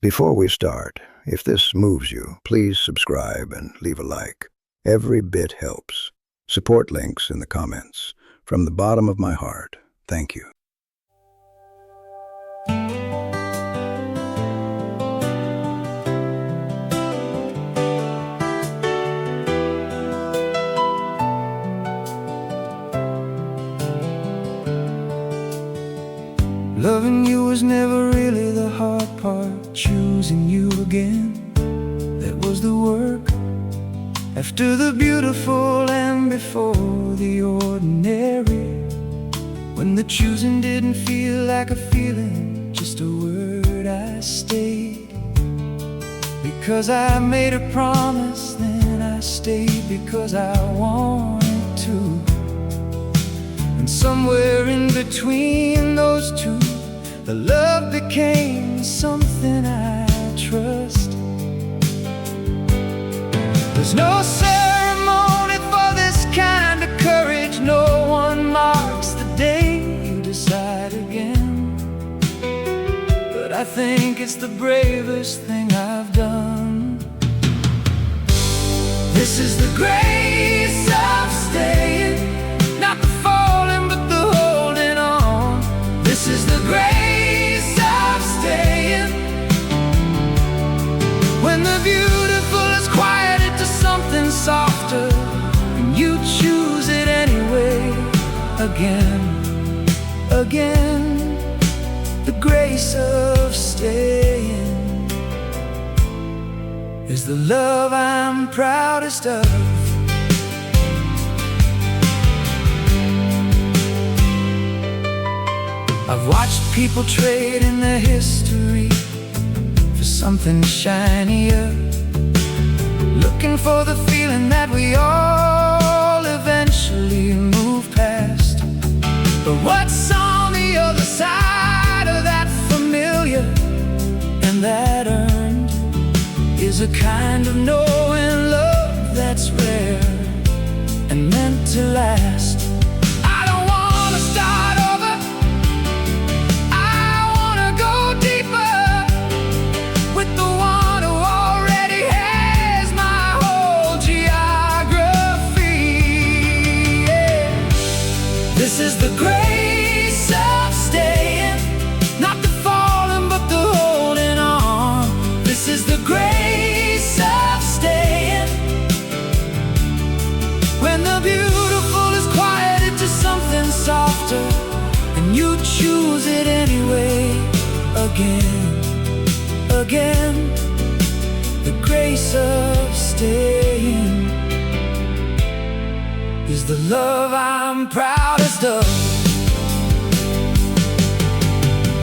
Before we start, if this moves you, please subscribe and leave a like. Every bit helps. Support links in the comments. From the bottom of my heart, thank you. Loving you was never really the hard part. Choosing you again, that was the work. After the beautiful and before the ordinary, when the choosing didn't feel like a feeling, just a word, I stayed. Because I made a promise, then I stayed because I wanted to. And somewhere in between those two, the love became something I trust. There's no ceremony for this kind of courage. No one marks the day you decide again. But I think it's the bravest thing I've done. This is the grace of staying, not the falling but the holding on. This is the grace of staying, when the beautiful is quieted to something softer, and you choose it anyway. Again, again, the grace of staying is the love I'm proudest of. I've watched people trade in their history for something shinier, looking for the feeling that we all eventually move past. But what's on the other side of that familiar and that earned is a kind of knowing love that's rare and meant to last. I don't want to start over, I want to go deeper with the one who already has my whole geography. Yeah. This is the grace of staying, not the falling but the holding on. This is the grace of staying, when the beautiful is quieted to something softer, and you choose it anyway. Again, again, the grace of staying is the love I'm proudest of.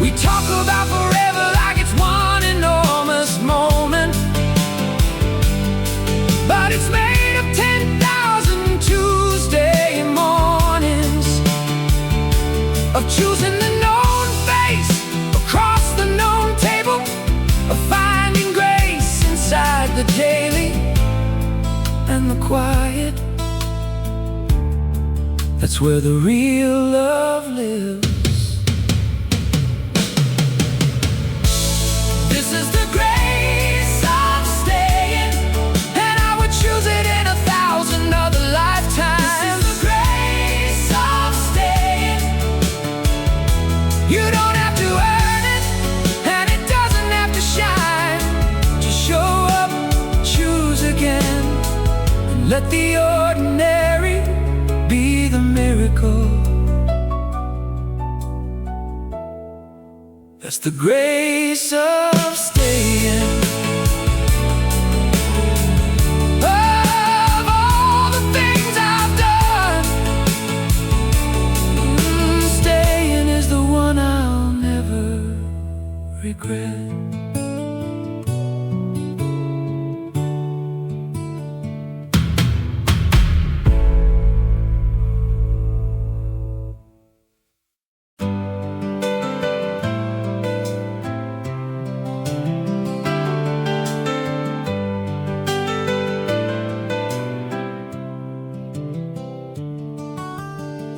We talk about forever like it's one enormous moment, but it's made of 10,000 Tuesday mornings, of choosing the known face across the known table, of finding grace inside the daily and the quiet. That's where the real love lives. This is the grace of staying, and I would choose it in 1,000 other lifetimes. This is the grace of staying. You don't have to earn it, and it doesn't have to shine. Just show up, choose again, and let the ordinary be the miracle. That's the grace of staying. Of all the things I've done, staying is the one I'll never regret.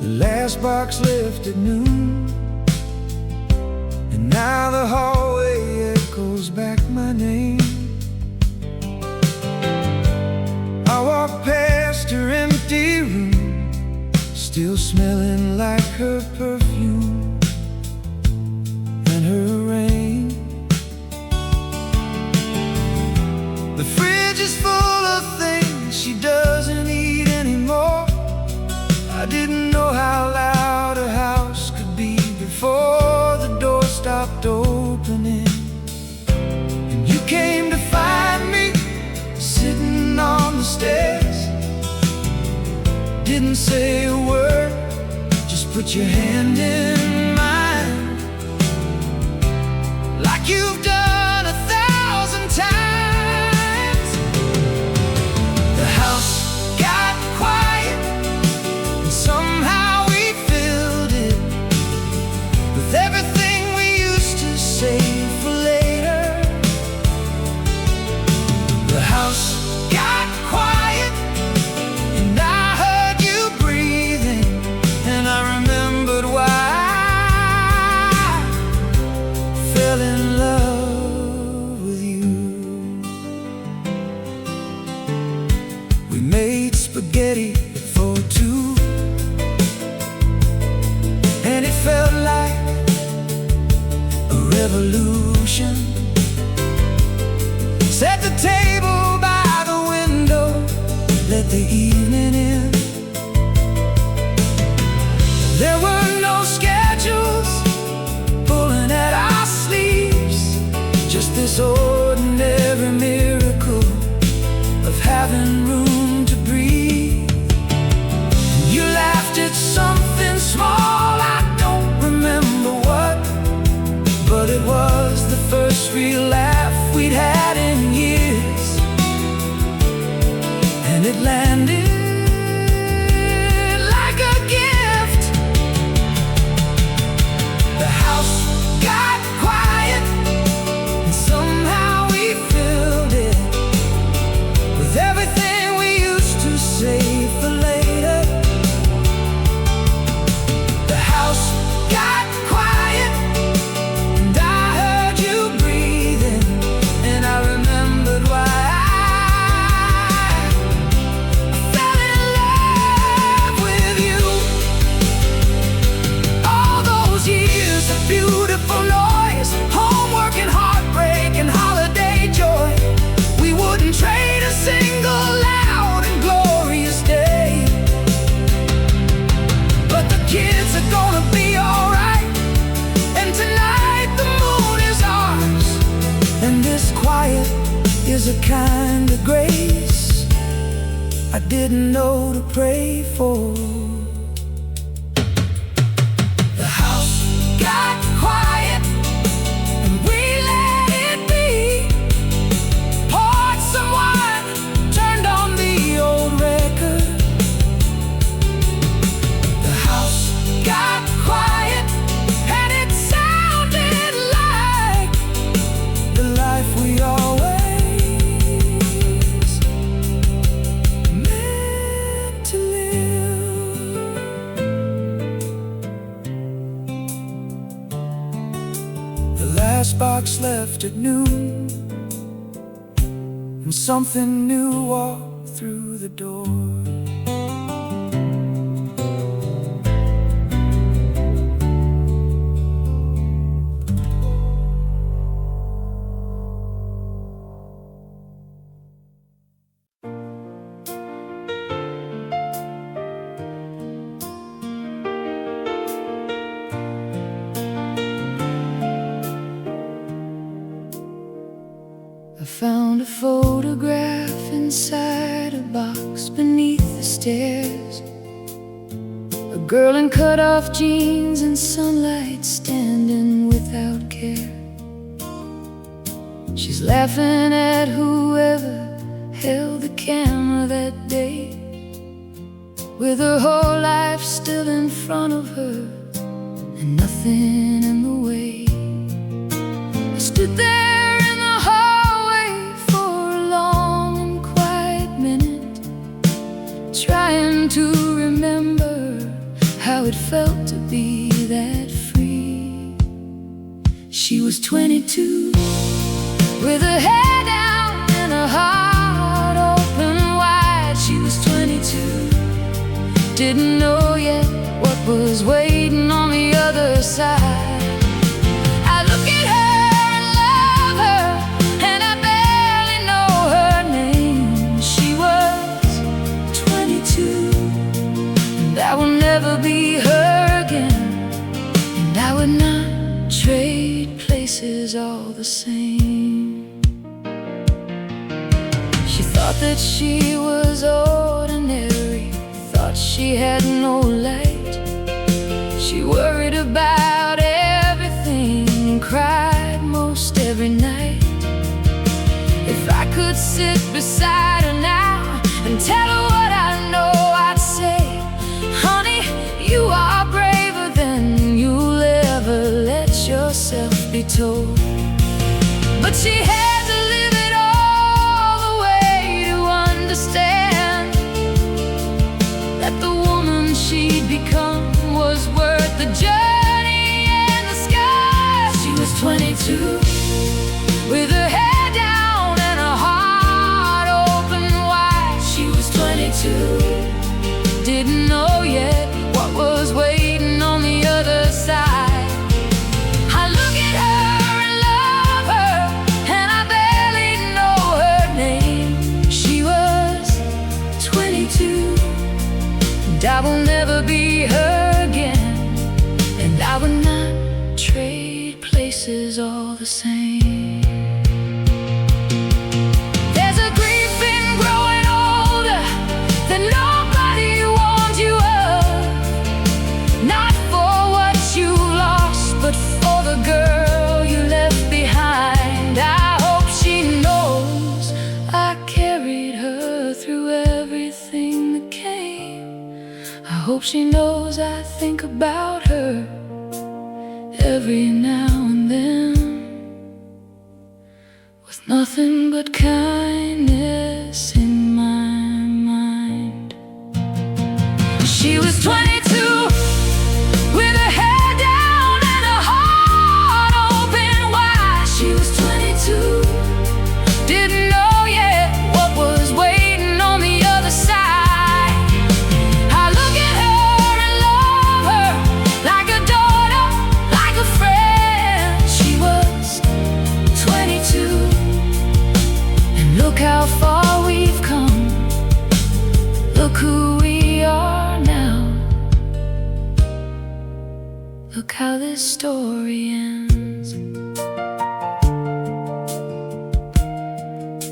The last box left at noon, and now the hallway echoes back my name. I walked past her empty room, still smelling like her perfume and her rain. The fridge is full of things she doesn't eat anymore. I didn't know how loud her house could be before the door stopped opening. And you came to find me sitting on the stairs. Didn't say a word, just put your hand in mine, like you've done 1,000 times. The house got quiet, and somehow we filled it with everything we used to save for later. The house got quiet, and I heard you breathing, and I remembered why I fell in love with you. We made spaghetti for two, and it felt like a revolution. Set the table by the window, let the evening in. There were no schedules pulling at our sleeves, just this ordinary miracle of having room to breathe. You laughed at something small, I don't remember what, but it was the first real laugh we'd had in years, and it landed like a gift. The house got quiet, and somehow we filled it with everything we used to save for later. The house got quiet, and I heard you breathing, and I remembered why I fell in love with you. All those years of beautiful noise, homework and heartbreak and holiday joy, we wouldn't trade a single loud and glorious day. But the kids are gonna be alright, and tonight the moon is ours, and this quiet is a kind of grace I didn't know to pray for. The house got quiet, and we let it be. Poured some wine, turned on the old record. The house got quiet, and it sounded like the life we always meant to live. The last box left at noon, and something new walked through the door. I found a photograph inside a box beneath the stairs. A girl in cut-off jeans and sunlight, standing without care. She's laughing at whoever held the camera that day, with her whole life still in front of her and nothing in the way. I stood there in the hallway for a long and quiet minute, trying to remember how it felt to be that free. She was 22, with her hair down and her heart open wide. She was 22, didn't know yet what was waiting on the other side. I look at her and love her, and I barely know her name. She was 22, and I will never be her again, and I would not trade places all the same. She thought that she was ordinary, thought she had no light. She worried about everything and cried most every night. If I could sit beside her now and tell her what I know, I'd say, honey, you are braver than you'll ever let yourself be told. But she had to live it all the way to understand that the woman she'd become was worth the journey and the sky. She was 22, with her head down and her heart open wide. She was 22, didn't know yet what was waiting on the other side. I look at her and love her, and I barely know her name. She was 22, and I will never be her again, and I would not trade places all the same. There's a grief in growing older that nobody warned you of, not for what you lost, but for the girl you left behind. I hope she knows I carried her through everything that came. I hope she knows I think about her every now and then, with nothing but kindness in my mind. She was 22, with her head down and her heart open wide. She was 22, didn't know yet what was waiting on the other side. I look at her and love her, like a daughter, like a friend. She was 22, and look how far we've come. Look who we are now. Look how this story ends.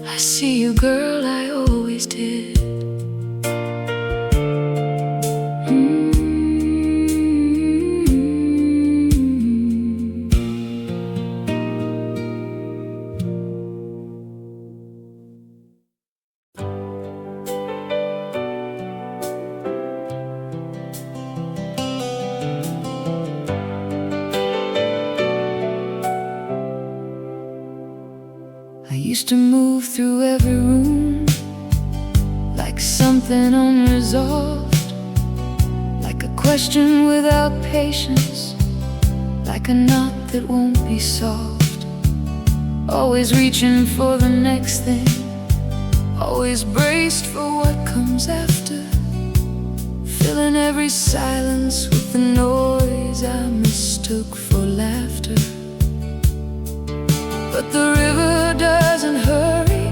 I see you, girl, I always did. I used to move through every room like something unresolved, like a question without patience, like a knot that won't be solved. Always reaching for the next thing, always braced for what comes after, filling every silence with the noise I mistook for laughter. But the river doesn't hurry,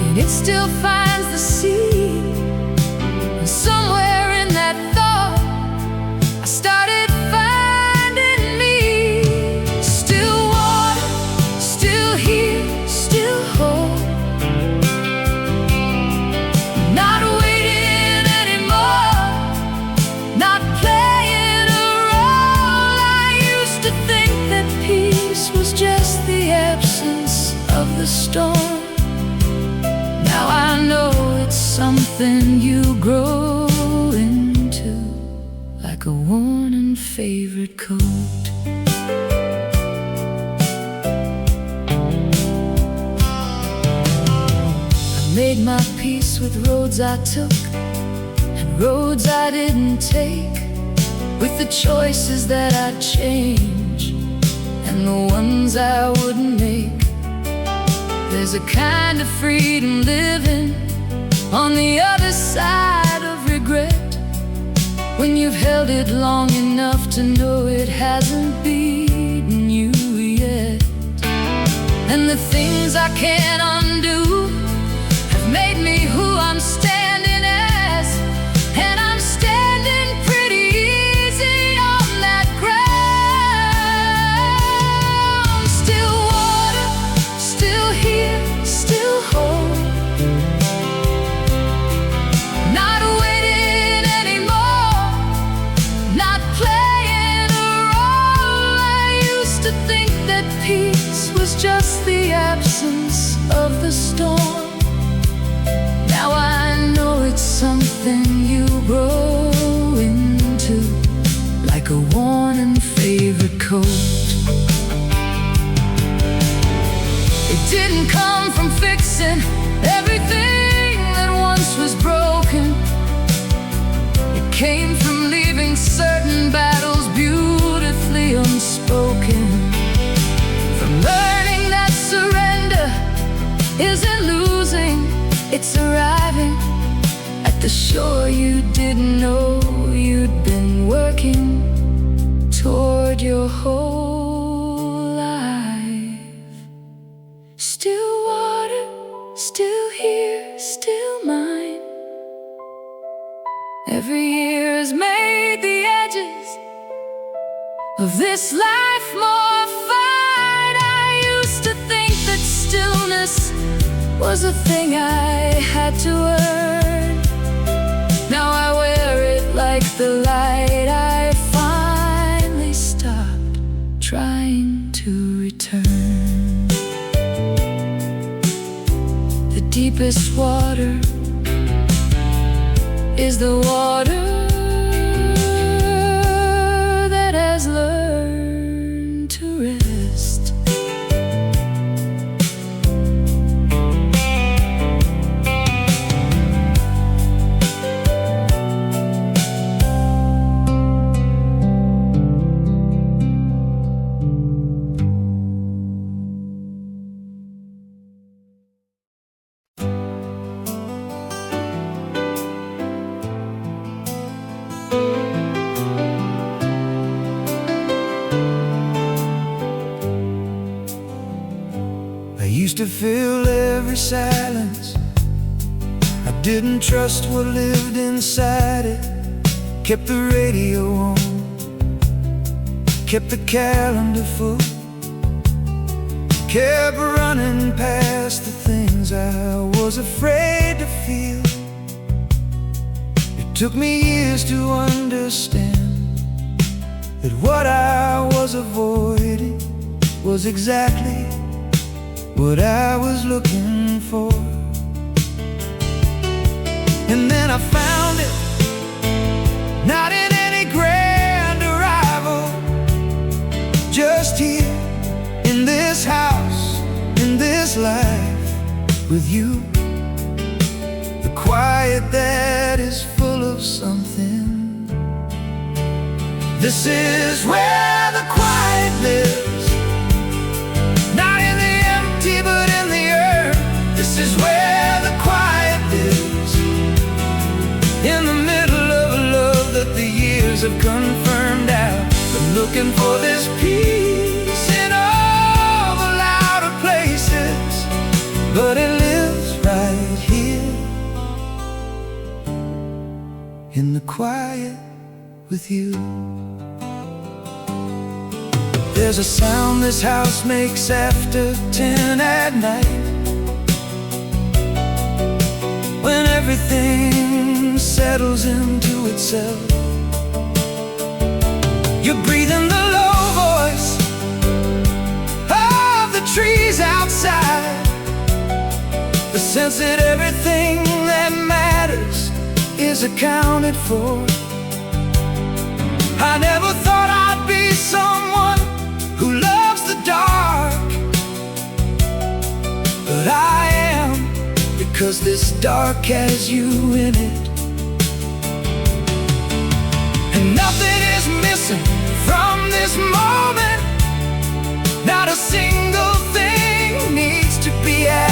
and it still finds the sea. And somewhere in that thought, I started finding me. Still water, still here, still whole, not waiting anymore, not playing a role. I used to think that peace was just the absence of the storm. Now I know it's something you grow into, like a worn and favorite coat. I made my peace with roads I took and roads I didn't take, with the choices that I'd change and the ones I wouldn't make. There's a kind of freedom living on the other side of regret, when you've held it long enough to know it hasn't beaten you yet. And the things I can't undo have made me who I'm standing as, and I'm standing pretty easy on that ground. Still water, still here, still whole, not waiting anymore, not playing a role. I used to think that peace was just the absence of the storm. Now I know it's something you grow into, like a worn and favored coat. It didn't come from fixing everything that once was broken. It came from leaving certain battles beautifully unspoken, from learning that surrender isn't losing, it's arriving at the shore you didn't know you'd been working toward your whole life. Still water, still here, still mine. Every year has made the edges of this life more fine. I used to think that stillness was a thing I had to earn. Now I wear it like the light I finally stopped trying to return. The deepest water is the water that has learned to rest. I used to fill every silence. I didn't trust what lived inside it. Kept the radio on, kept the calendar full, kept running past the things I was afraid to feel. It took me years to understand that what I was avoiding was exactly what I was looking for. And then I found it, not in any grand arrival, just here, in this house, in this life, with you. The quiet that is full of something. This is where the quiet lives, not in the empty but in the earth. This is where the quiet lives, in the middle of a love that the years have confirmed out. Been looking for this peace in all the louder places, but it lives right here, in the quiet with you. There's a sound this house makes after 10 at night, when everything settles into itself. You're breathing the low voice of the trees outside, the sense that everything that matters is accounted for. I never thought I'd be someone who loves the dark, but I am, because this dark has you in it. And nothing is missing from this moment, not a single thing needs to be added.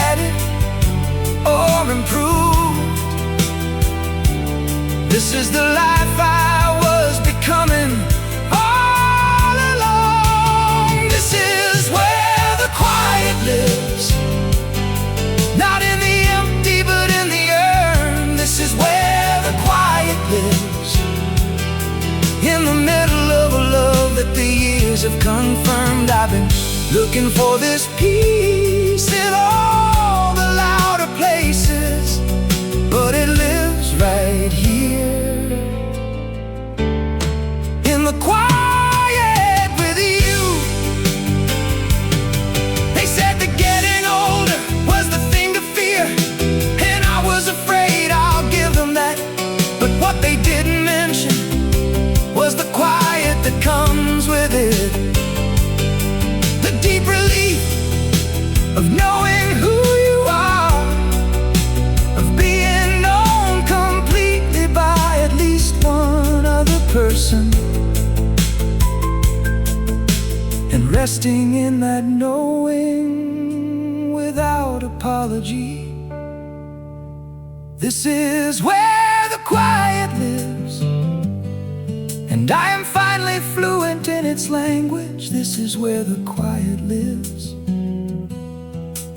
This is the life I was becoming all along. This is where the quiet lives, not in the empty but in the urn. This is where the quiet lives, in the middle of a love that the years have confirmed. I've been looking for this peace in all the louder places, but it lives right here, in the quiet with you. They said that getting older was the thing to fear, and I was afraid. I'll give them that. But what they didn't mention was the quiet that comes with it, the deep relief of knowing who you are, of being known completely by at least one other person, and resting in that knowing without apology. This is where the quiet lives, and I am finally fluent in its language. This is where the quiet lives,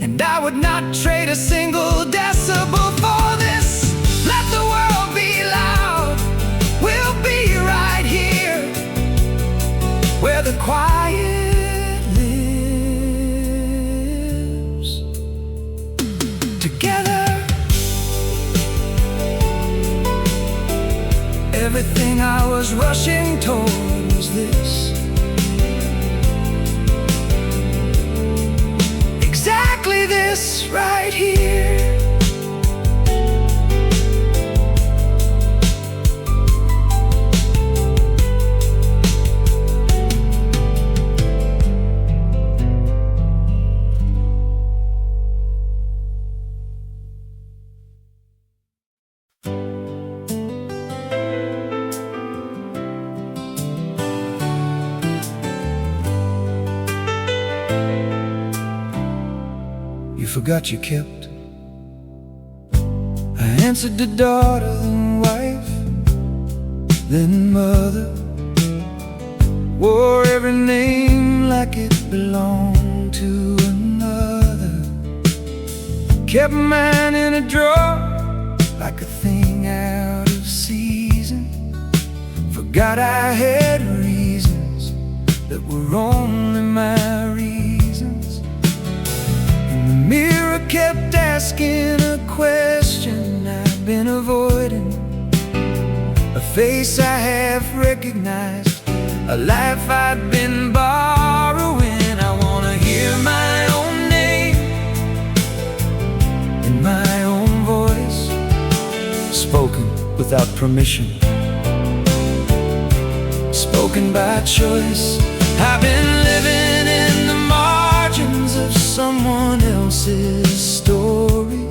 and I would not trade a single decibel for this. Let the world be loud, we'll be right here, where the quiet lives. Together, everything I was rushing toward was this, exactly this right here. You forgot you kept. I answered to daughter, then wife, then mother. Wore every name like it belonged to another. Kept mine in a drawer like a thing out of season. Forgot I had reasons that were only my reasons. The mirror kept asking a question I've been avoiding, a face I have recognized, a life I've been borrowing. I wanna hear my own name in my own voice, spoken without permission, spoken by choice. I've been living in the margins of someone else's story.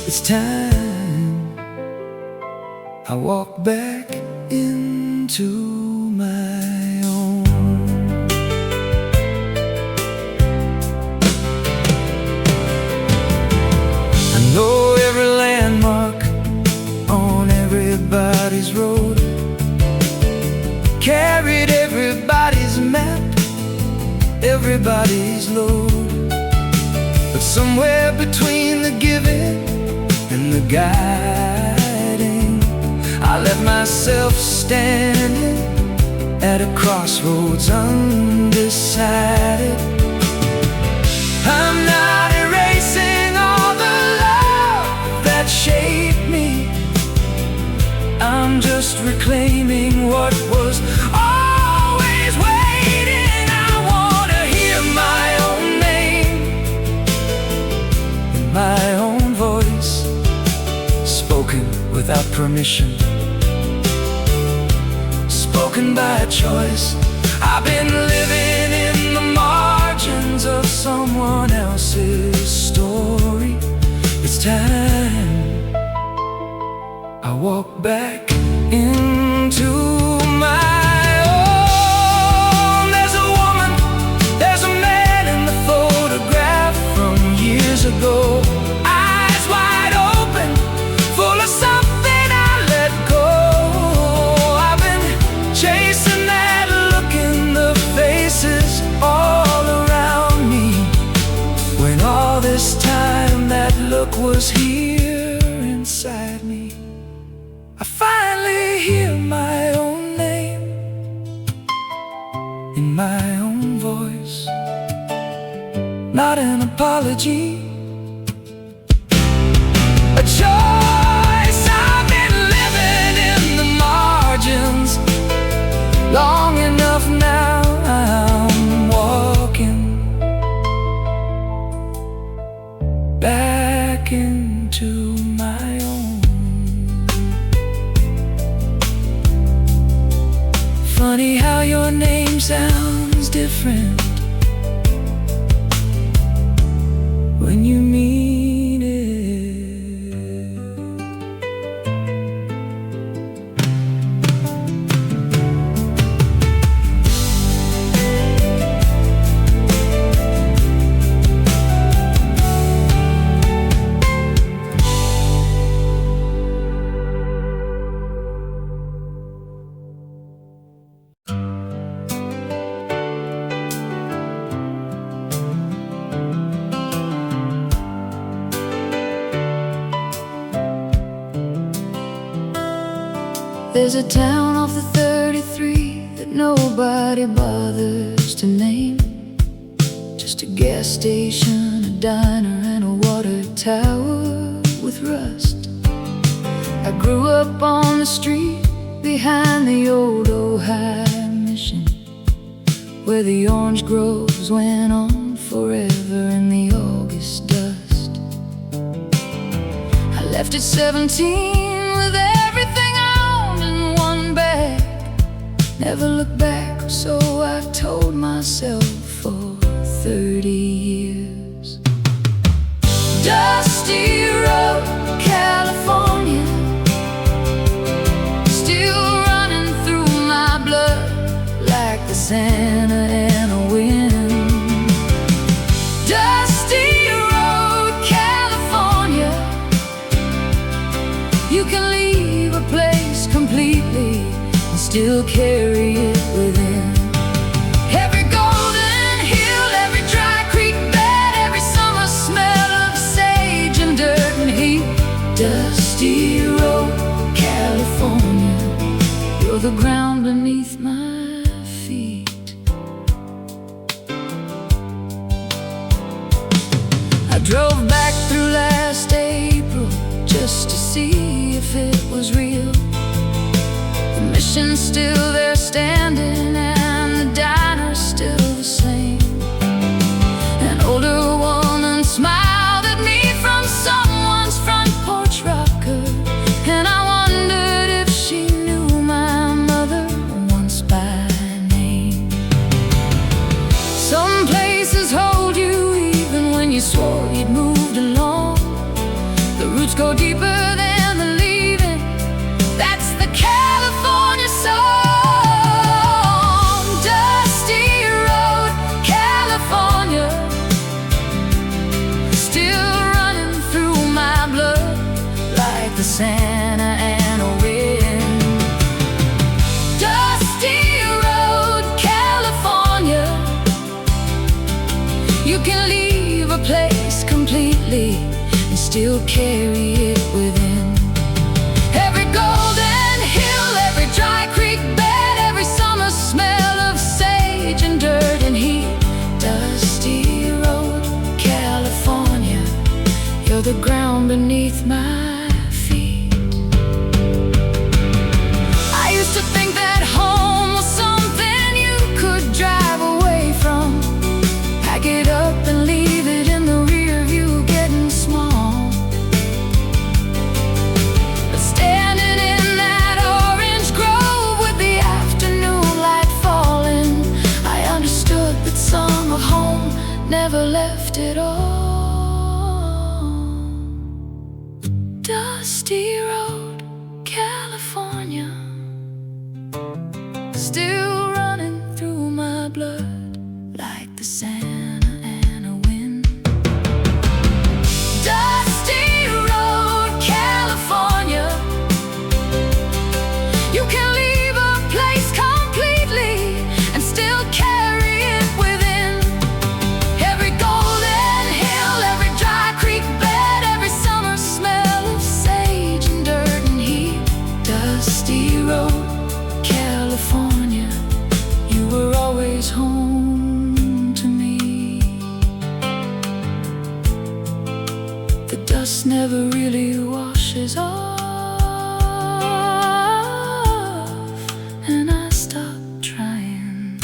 It's time I walk back into my own. I know every landmark on everybody's road, carried everybody's map, everybody's load. But somewhere between the giving and the guiding, I left myself standing at a crossroads undecided. I'm not erasing all the love that shaped me, I'm just reclaiming what was always waiting. I wanna hear my own name in my own voice, spoken without permission, spoken by choice. I've been living in the margins of someone else's story. It's time I walk back into my own. There's a woman, there's a man in the photograph from years ago. Eyes wide open, full of something I let go. this time that look was here inside me. I finally hear my own name in my own voice. Not an apology, a choice. I've been living in the margins long enough now. I'm walking back into my own. Funny how your name sounds different when you mean it. There's a town off the 33 that nobody bothers to name. Just a gas station, a diner, and a water tower with rust. I grew up on the street behind the old Ojai Mission, where the orange groves went on forever in the August dust. I left at 17 with everything I owned in one bag. Never look back, so I've told myself for 30 years. Dusty Road, California, still running through my blood like the Santa Ana wind. Dusty Road, California, you can leave a place completely and still carry it within. Every golden hill, every dry creek bed, every summer smell of sage and dirt and heat. Dusty Road, California, you're the ground beneath my feet. I drove back through last April just to see if it was real. The mission's still there standing and the diner's still the same. An older woman smiled at me from someone's front porch rocker, and I wondered if she knew my mother once by name. Some places hold you even when you swore you'd moved along. The roots go deeper than the leaving. That's the California song. Dusty Road, California, still running through my blood like the Santa Ana wind. Dusty Road, California, you can leave a place completely and still carry it within. Every golden hill, every dry creek bed, every summer smell of sage and dirt and heat. Dusty Road, California, you're the ground beneath my feet. I used to think that home was something you could drive away from, pack it up and leave it in the rear view, getting small. But standing in that orange grove with the afternoon light falling, I understood that song of home never left at all. Dusty Road, California, still running through my blood like the Santa Ana wind. Dusty Road, California, you can leave a place completely and still carry it within. Every golden hill, every rust never really washes off, and I stopped trying.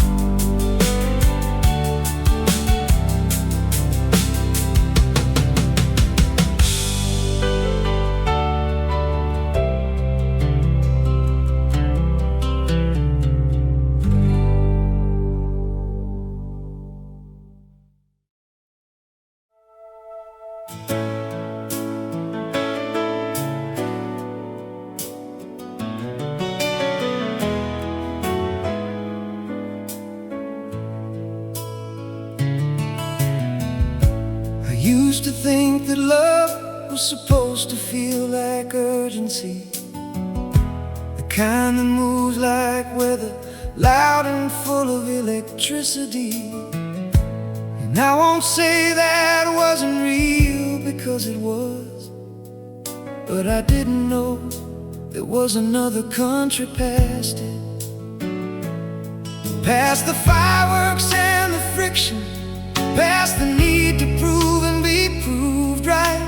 I used to think that love was supposed to feel like urgency, the kind that moves like weather, loud and full of electricity. And I won't say that wasn't real, because it was, but I didn't know there was another country past it, past the fireworks and the friction, past the need to prove and be proved right.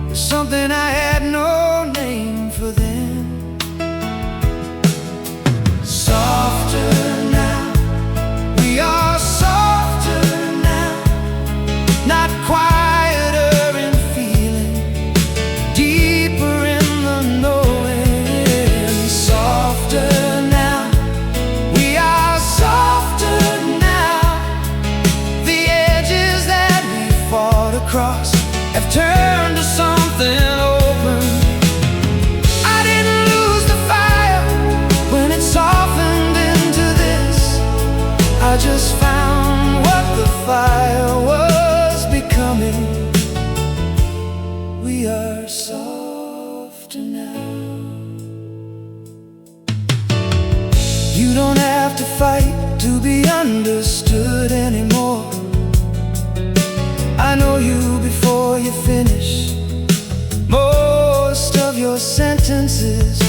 There's something I had no name for then. Softer now, we are softer now, not quieter in feeling, deeper in the knowing. Softer now, we are softer now. The edges that we fought across have turned to something open. I didn't lose the fire when it softened into this. I just found what the fire was becoming. We are softer now. You don't have to fight to be understood anymore. I know you before you finish most of your sentences,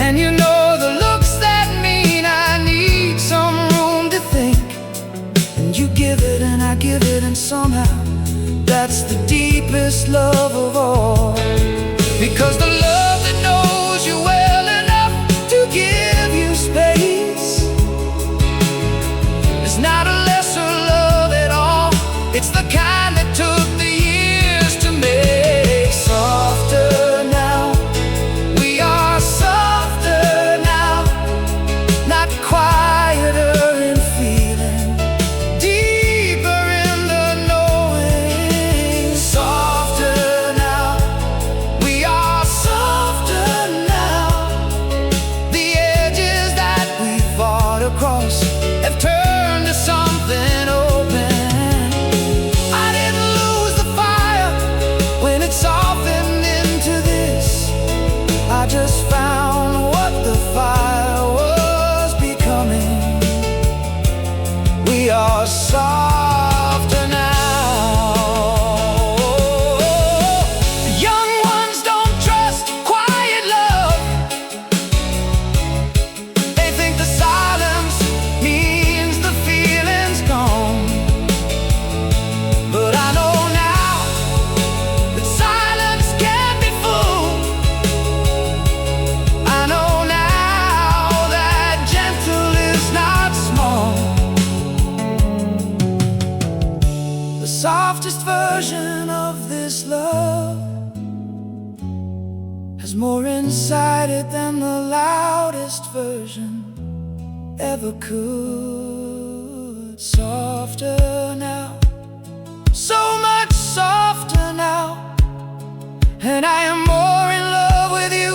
and you know the looks that mean I need some room to think. And you give it and I give it, and somehow that's the deepest love of all. Because the love that knows you well enough to give you space is not a lesser love at all. It's the kind that took the years to make. Softer now, we are softer now, not quieter in feeling, deeper in the knowing. Softer now, we are softer now. The edges that we fought across have turned to something open. I didn't lose the fire when it softened into this. I just found what the fire was becoming. We are softer now. The young ones don't trust quiet love. They think the silence means the feeling's gone. But I know now that silence can be full. I know now that gentle is not small. The softest version of this love has more inside it than the loudest version ever could. Softer now, so much softer now, and I am more in love with you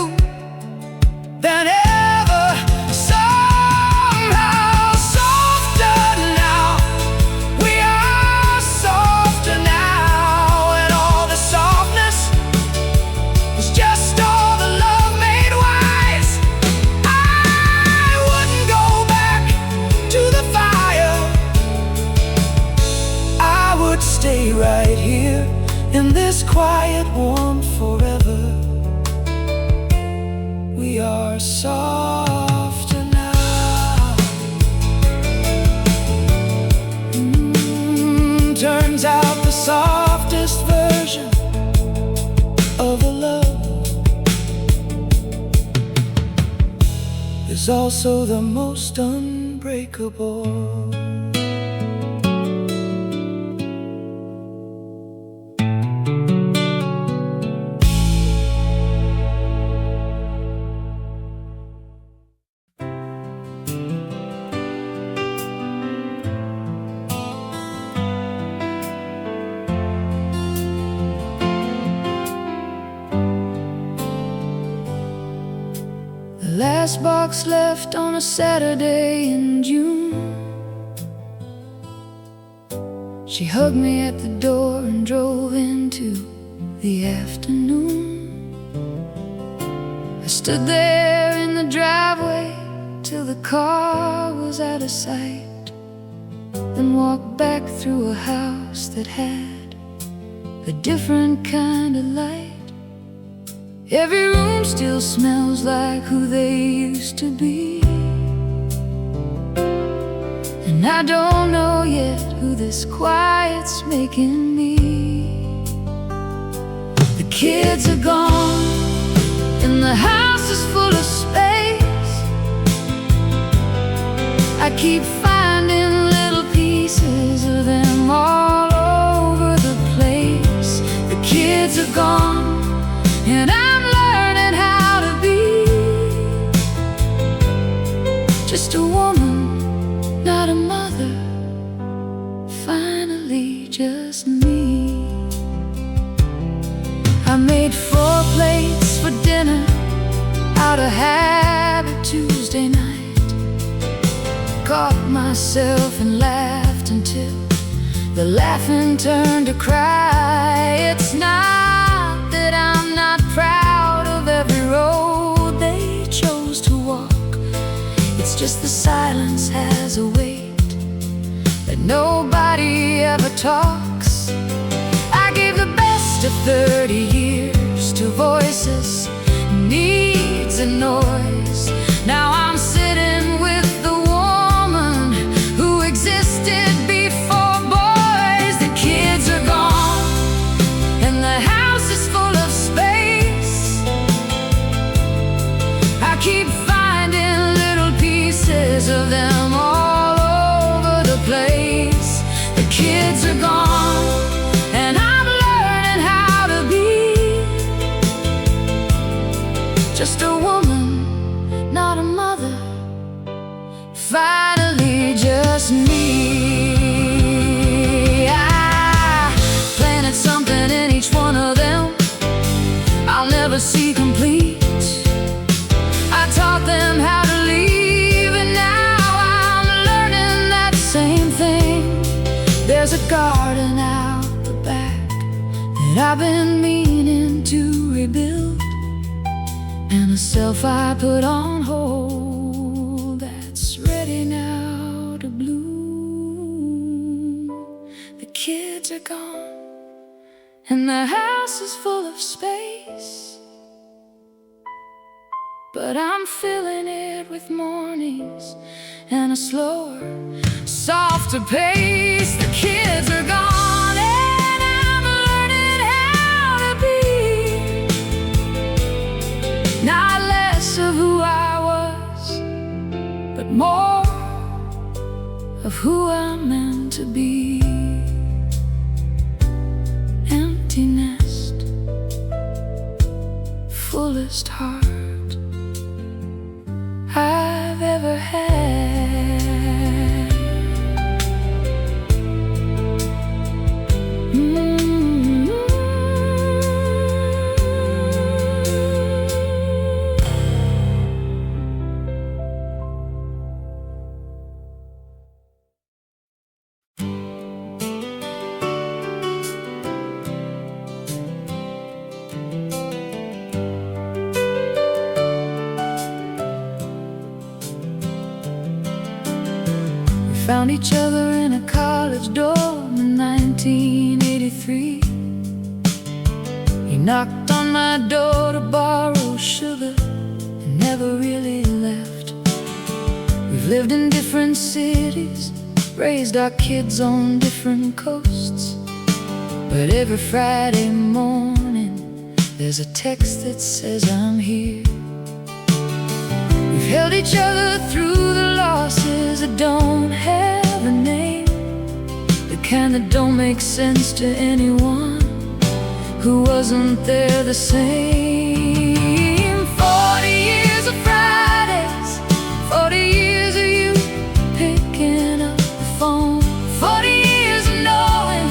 than ever. Somehow softer now, we are softer now, and all the softness was just all the love made wise. I wouldn't go back to the fire. I would stay right here in this quiet warmth forever. We are softer now. Turns out the softest version was also the most unbreakable. Last box left on a Saturday in June. She hugged me at the door and drove into the afternoon. I stood there in the driveway till the car was out of sight, then walked back through a house that had a different kind of light. Every room still smells like who they used to be, and I don't know yet who this quiet's making me. The kids are gone and the house is full of space. I keep finding little pieces of them all over the place. The kids are gone and I'm learning how to be just a woman, not a mother. Finally, just me. I made 4 plates for dinner out of habit Tuesday night. Caught myself and laughed until the laughing turned to cry. It's not that I'm not proud of every road they chose to walk. It's just the silence has a weight that nobody ever talks. I gave the best of 30 years to voices, needs and noise. Now I'm sitting with the woman who existed before boys. The kids are gone and the house is full of space. I keep finding little pieces of them all over the place. The kids are gone and I'm learning how to be just a woman, not a mother. Finally, just me. I planted something in each one of them I'll never see complete. I taught them how to leave, and now I'm learning that same thing. There's a garden out the back that I've been meaning to rebuild, and a self I put on hold that's ready now to bloom. The kids are gone and the house is full of space, but I'm filling it with mornings and a slower, softer pace. The kids are gone and I'm learning how to be not less of who I was, but more of who I'm meant to be. Empty nest, fullest heart I've ever had. Found each other in a college dorm in 1983. He knocked on my door to borrow sugar and never really left. We've lived in different cities, raised our kids on different coasts, but every Friday morning there's a text that says I'm here. We've held each other through the losses that don't have a name, the kind that don't make sense to anyone who wasn't there the same. 40 years of Fridays, 40 years of you picking up the phone, 40 years of knowing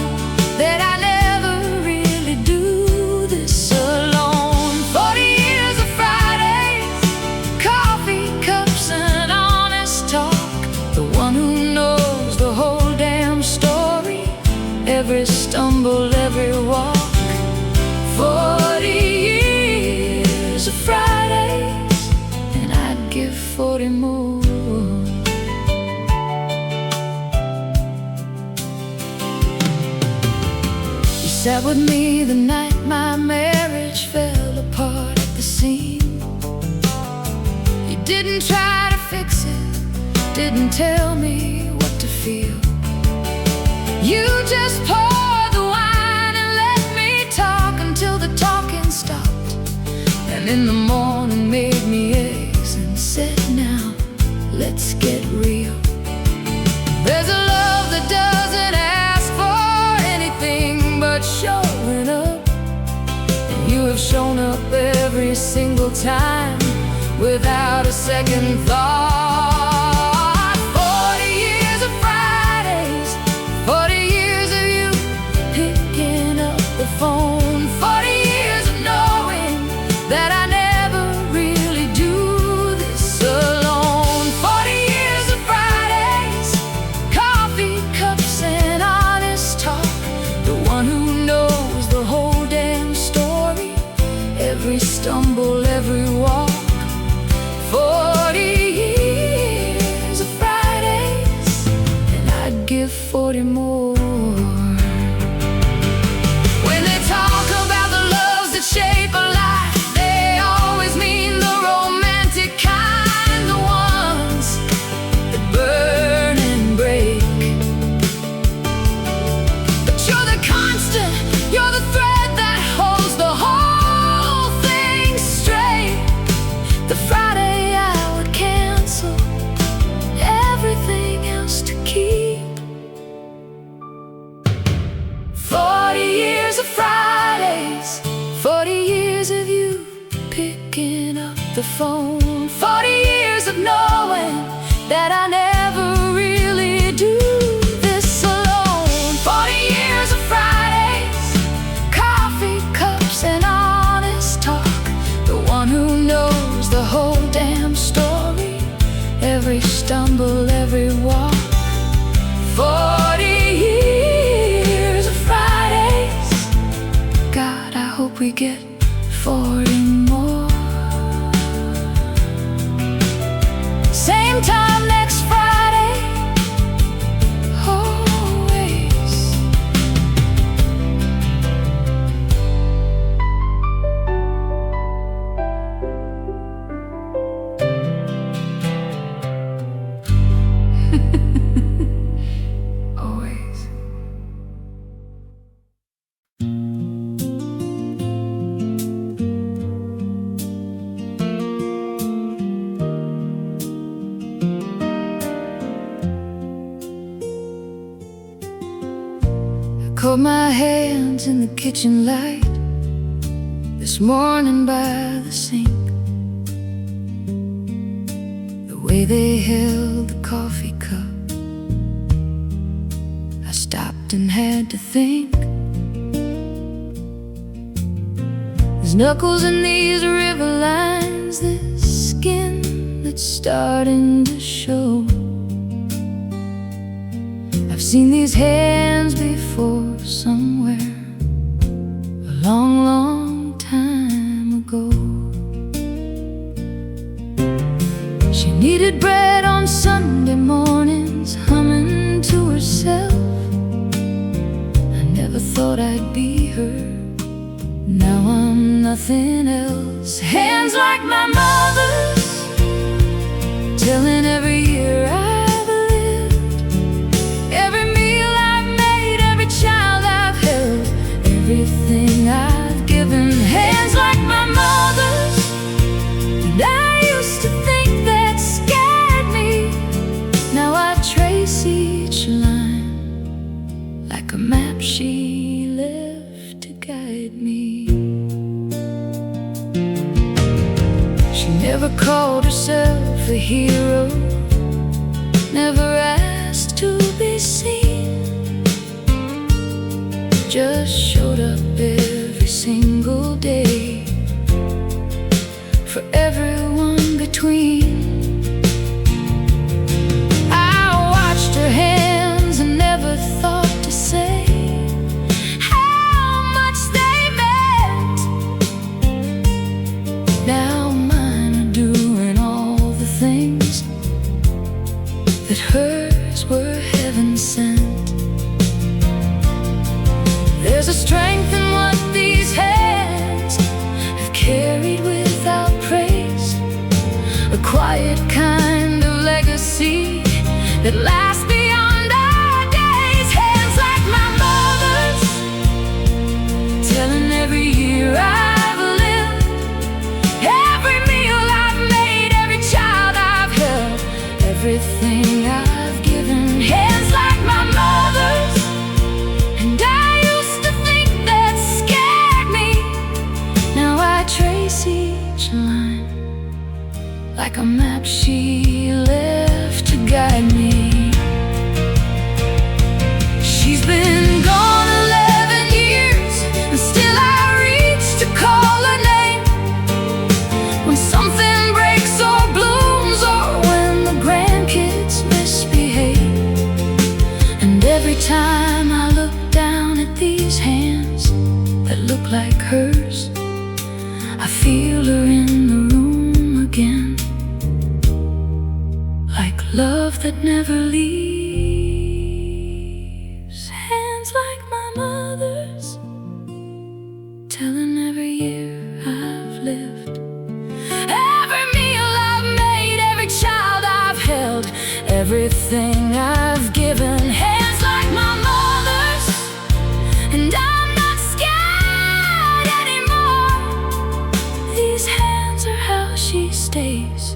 that I never really do this alone. 40 years of Fridays, coffee cups and honest talk, the one who knows the whole damn story, every stumble, every walk. 40 years of Fridays, and I'd give 40 more. You sat with me the night my marriage fell apart at the seam. You didn't try to fix it, didn't tell me what to feel. You just poured the wine and let me talk until the talking stopped, and in the morning made me eggs and said, now let's get real. There's a love that doesn't ask for anything but showing up, and you have shown up every single time without a second thought. 40 years of Fridays, 40 years of you picking up the phone, 40 years of knowing that I never really do this alone. 40 years of Fridays, coffee cups and honest talk, the one who knows the whole damn story, every stumble, every walk. 40 years of Fridays, and I'd give 40 more. When they talk about the loves that shape a life, they always mean the romantic kind, the ones that burn and break. But you're the constant, you're the thread that holds the whole thing straight. The Friday I would cancel everything else to keep. 40 years of Fridays, 40 years of you picking up the phone, 40 years of knowing that I never really do this alone. 40 years of Fridays, coffee cups and honest talk, the one who knows the whole damn story, every stumble, every walk. 40 years of Fridays, God, I hope we get 40 more. Same time next Friday, always. Always. Caught my hands in the kitchen light this morning by the sink, the way they held the coffee cup, I stopped and had to think. There's knuckles in these river lines, this skin that's starting to show. I've seen these hands before somewhere a long, long time ago. She needed bread on Sunday mornings, humming to herself. I never thought I'd be her, now I'm nothing else. Hands like my mother's, telling every year I've lived, every meal I've made, every child I've held, everything I've given. Hands like my mother's, and I used to think that guide me. She never called herself a hero, never asked to be seen, just showed up every single day for everyone between. I watched her hands and never thought to say how much they meant. Now mine are doing all the things that hers were heaven sent. There's a strength in what these hands have carried without praise, a quiet kind of legacy that lasts beyond our days. Hands like my mother's, telling every year I've lived, every meal I've made, every child I've held, everything I've given. Hands like my mother's, and I used to think that scared me. Now I trace each line like a map she left to guide me. She's been gone 11 years, and still I reach to call her name when something breaks or blooms, or when the grandkids misbehave. And every time I look down at these hands that look like hers, I feel her in the room again, like love that never leaves. Hands like my mother's, telling every year I've lived, every meal I've made, every child I've held, everything I've given. Hands like my mother's, and I'm not scared anymore. These hands are how she stays,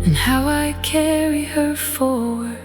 and how I carry her forward.